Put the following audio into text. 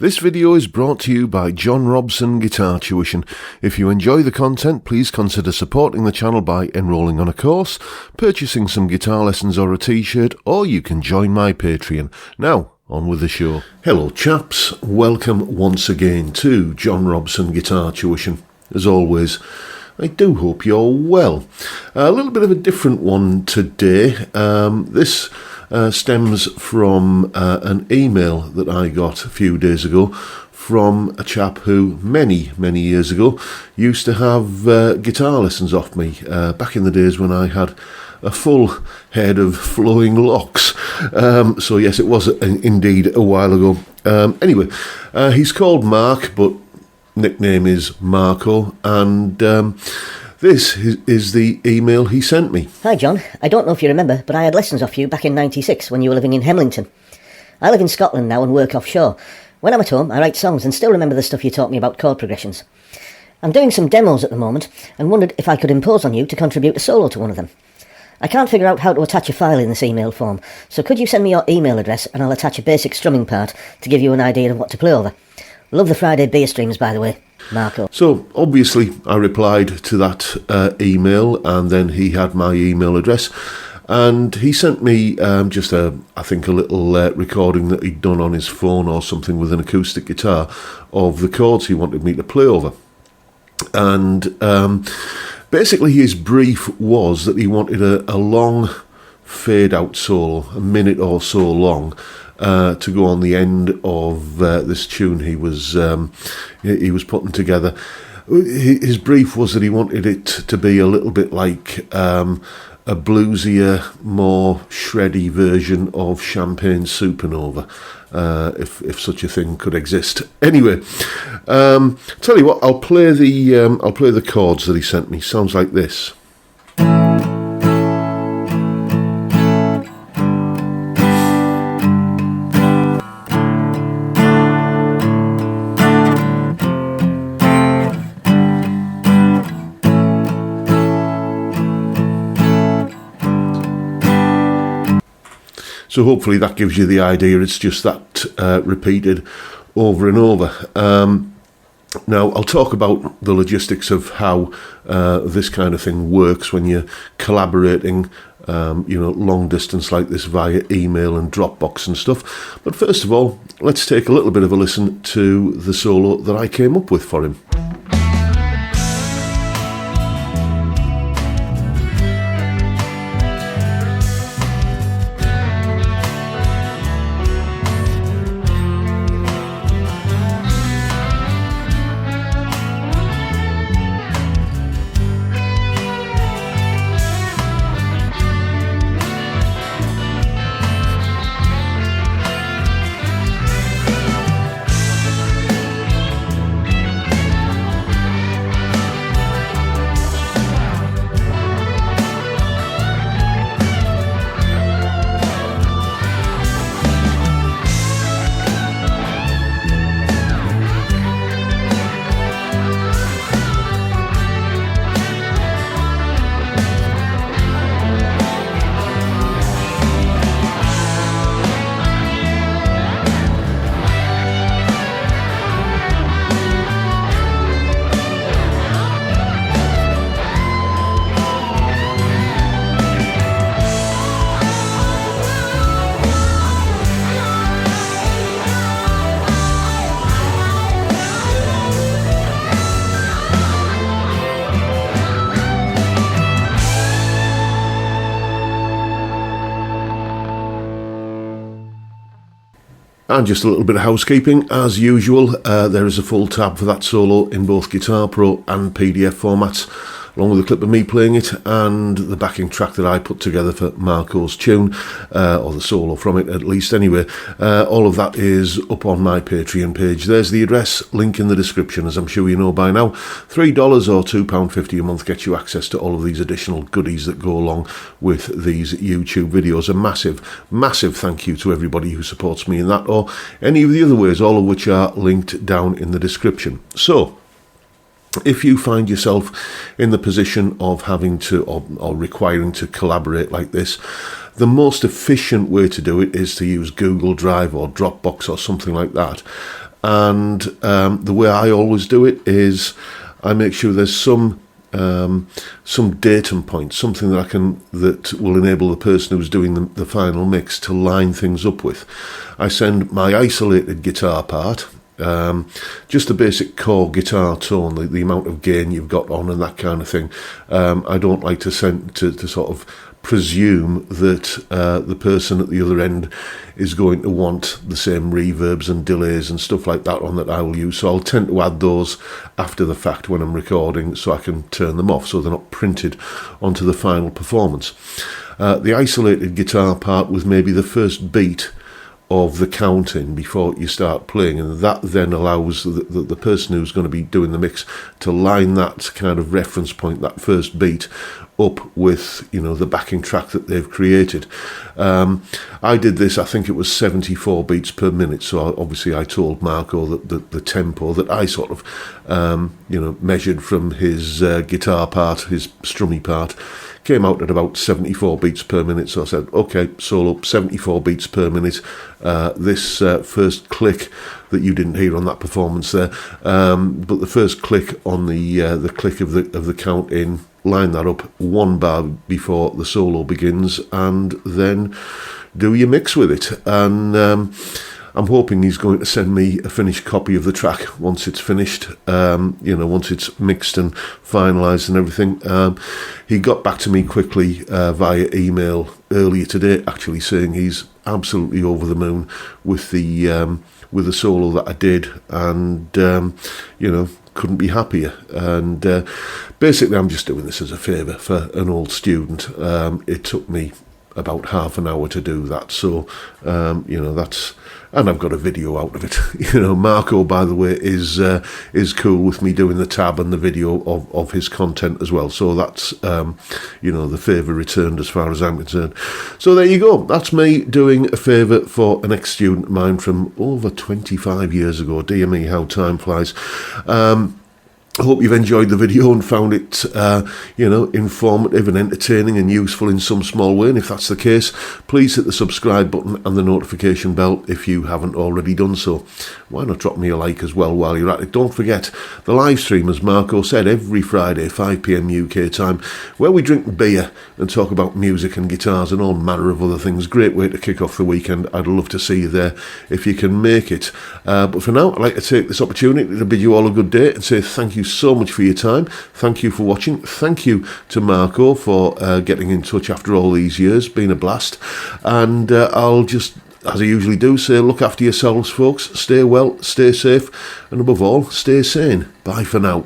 This video is brought to you by John Robson Guitar Tuition. If you enjoy the content, please consider supporting the channel by enrolling on a course, purchasing some guitar lessons or a t-shirt, or you can join my Patreon. Now, on with the show. Hello chaps, welcome once again to John Robson Guitar Tuition. As always, I do hope you're well. A little bit of a different one today. This stems from an email that I got a few days ago from a chap who many years ago used to have guitar lessons off me back in the days when I had a full head of flowing locks. So yes, it was indeed a while ago. Anyway, he's called Mark, but nickname is Marco, and this is the email he sent me. Hi John, I don't know if you remember, but I had lessons off you back in '96 when you were living in Hemlington. I live in Scotland now and work offshore. When I'm at home, I write songs and still remember the stuff you taught me about chord progressions. I'm doing some demos at the moment and wondered if I could impose on you to contribute a solo to one of them. I can't figure out how to attach a file in this email form, so could you send me your email address and I'll attach a basic strumming part to give you an idea of what to play over. Love the Friday beer streams, by the way. Marco. So, obviously, I replied to that email, and then he had my email address, and he sent me just I think a little recording that he'd done on his phone or something with an acoustic guitar of the chords he wanted me to play over. And basically his brief was that he wanted a long fade-out solo, a minute or so long, to go on the end of this tune he was putting together. His brief was that he wanted it to be a little bit like a bluesier, more shreddy version of Champagne Supernova, if such a thing could exist. Anyway, tell you what, I'll play the chords that he sent me. Sounds like this. So hopefully that gives you the idea. It's just that repeated over and over. Now, I'll talk about the logistics of how this kind of thing works when you're collaborating, long distance like this via email and Dropbox and stuff. But first of all, let's take a little bit of a listen to the solo that I came up with for him. And just a little bit of housekeeping. As usual, there is a full tab for that solo in both Guitar Pro and PDF formats, along with a clip of me playing it and the backing track that I put together for Marco's tune, or the solo from it at least anyway. All of that is up on my Patreon page. There's the address, link in the description, as I'm sure you know by now. $3 or £2.50 a month gets you access to all of these additional goodies that go along with these YouTube videos. A massive thank you to everybody who supports me in that, or any of the other ways, all of which are linked down in the description. So, if you find yourself in the position of having to or requiring to collaborate like this, the most efficient way to do it is to use Google Drive or Dropbox or something like that. and the way I always do it is I make sure there's some datum point, something that will enable the person who's doing the final mix to line things up with. I send my isolated guitar part, just a basic core guitar tone, the amount of gain you've got on and that kind of thing. I don't like to sort of presume that the person at the other end is going to want the same reverbs and delays and stuff like that on that I will use. So I'll tend to add those after the fact when I'm recording, so I can turn them off so they're not printed onto the final performance. The isolated guitar part with maybe the first beat of the counting before you start playing, and that then allows the person who's going to be doing the mix to line that kind of reference point, that first beat, up with the backing track that they've created. I did this, I think it was 74 beats per minute, so obviously I told Marco that the tempo that I sort of measured from his guitar part, his strummy part, came out at about 74 beats per minute. So I said, okay, solo, 74 beats per minute. This first click that you didn't hear on that performance there, but the first click on the click of the count in, line that up one bar before the solo begins, and then do your mix with it. And I'm hoping he's going to send me a finished copy of the track once it's finished, once it's mixed and finalised and everything. He got back to me quickly via email earlier today, actually saying he's absolutely over the moon with the solo that I did, and couldn't be happier. And basically I'm just doing this as a favour for an old student. It took me about half an hour to do that, so that's, and I've got a video out of it. Marco, by the way, is cool with me doing the tab and the video of his content as well. So that's the favour returned as far as I'm concerned. So there you go. That's me doing a favour for an ex-student of mine from over 25 years ago. Dear me, how time flies. I hope you've enjoyed the video and found it, informative and entertaining and useful in some small way. And if that's the case, please hit the subscribe button and the notification bell if you haven't already done so. Why not drop me a like as well while you're at it? Don't forget the live stream, as Marco said, every Friday, 5 p.m. UK time, where we drink beer and talk about music and guitars and all manner of other things. Great way to kick off the weekend. I'd love to see you there if you can make it. But for now, I'd like to take this opportunity to bid you all a good day and say thank you so much for your time. Thank you for watching. Thank you to Marco for getting in touch after all these years. Been a blast. And I'll just, as I usually do, say look after yourselves, folks. Stay well, stay safe, and above all, stay sane. Bye for now.